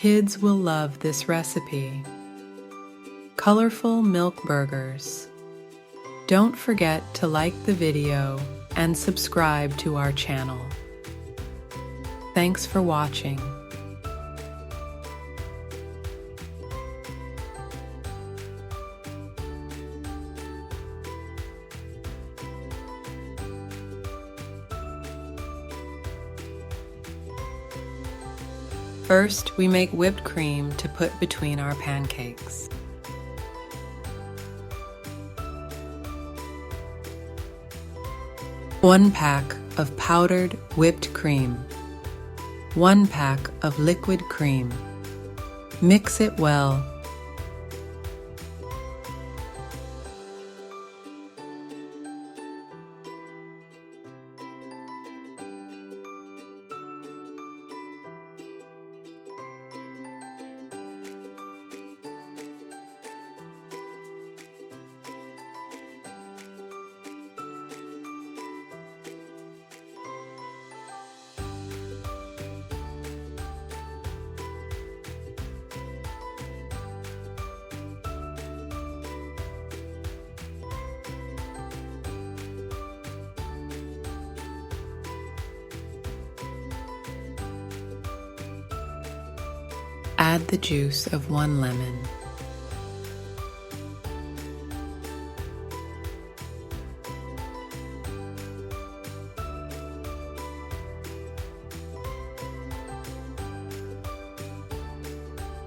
kids will love this recipe. Colorful milk burgers. Don't forget to like the video and subscribe to our channel. Thanks for watching. First, we make whipped cream to put between our pancakes. One pack of powdered whipped cream. 1 pack of liquid cream. Mix it well. Add the juice of 1 lemon.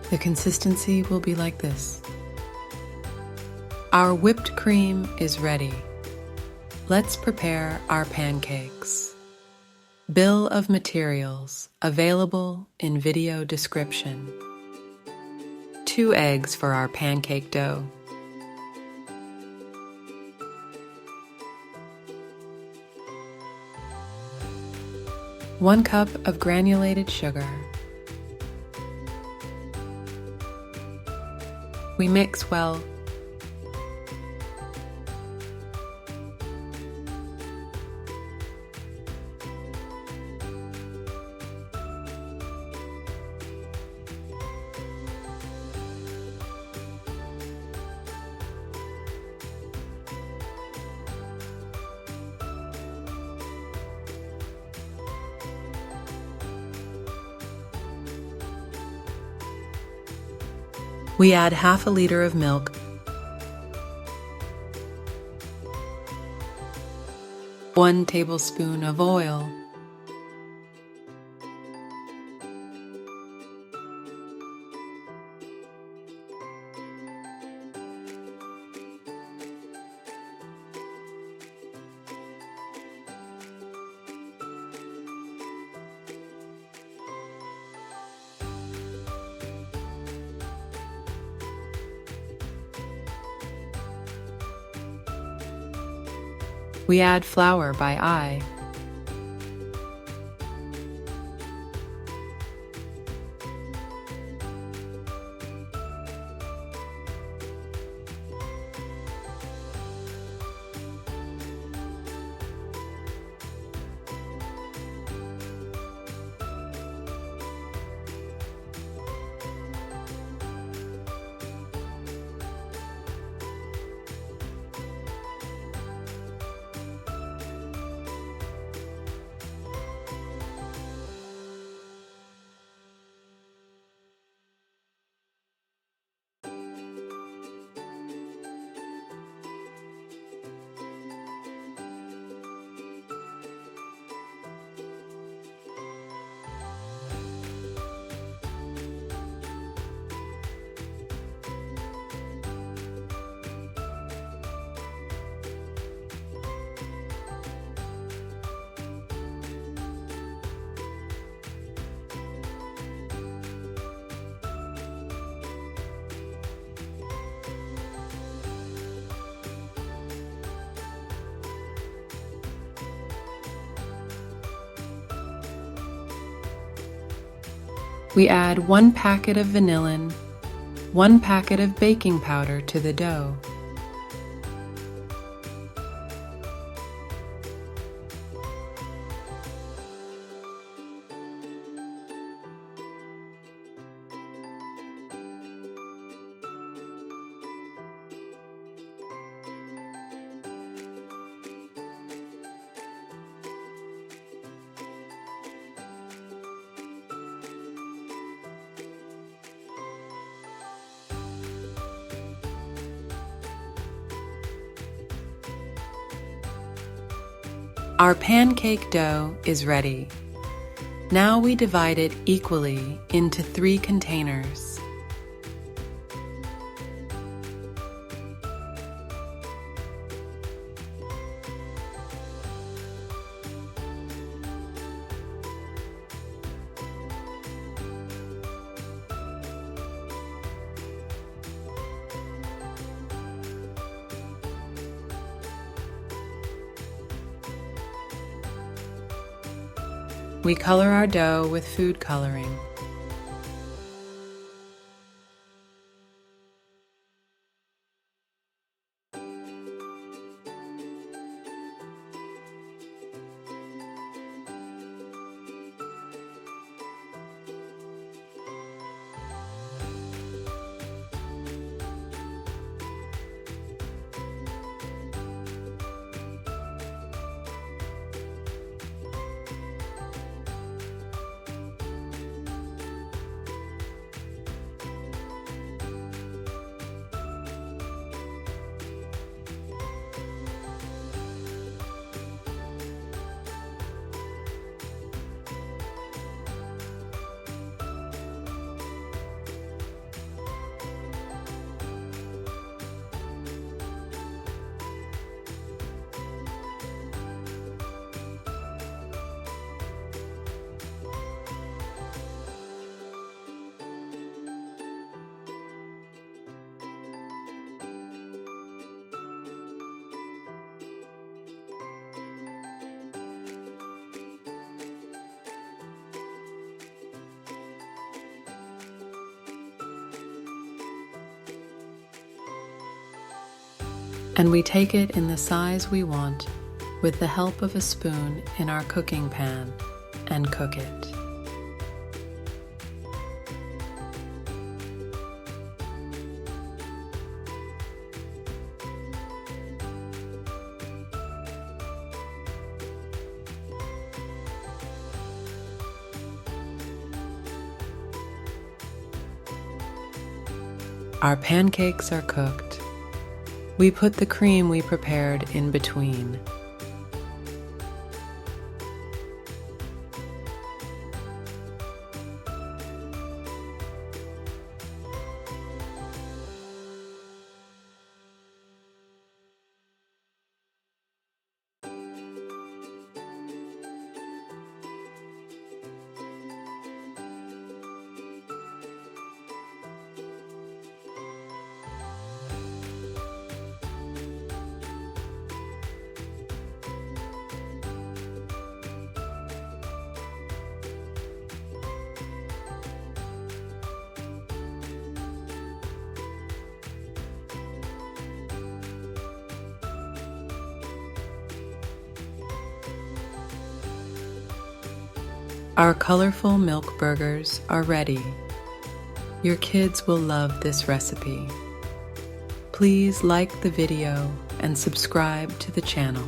The consistency will be like this. Our whipped cream is ready. Let's prepare our pancakes. Bill of materials available in video description. 2 eggs for our pancake dough. 1 cup of granulated sugar. We mix well. We add half a liter of milk, 1 tablespoon of oil, we add flour by eye. We add 1 packet of vanillin, 1 packet of baking powder to the dough. Our pancake dough is ready. Now we divide it equally into 3 containers. We color our dough with food coloring. And we take it in the size we want with the help of a spoon in our cooking pan and cook it. Our pancakes are cooked. We put the cream we prepared in between. Our colorful milk burgers are ready. Your kids will love this recipe. Please like the video and subscribe to the channel.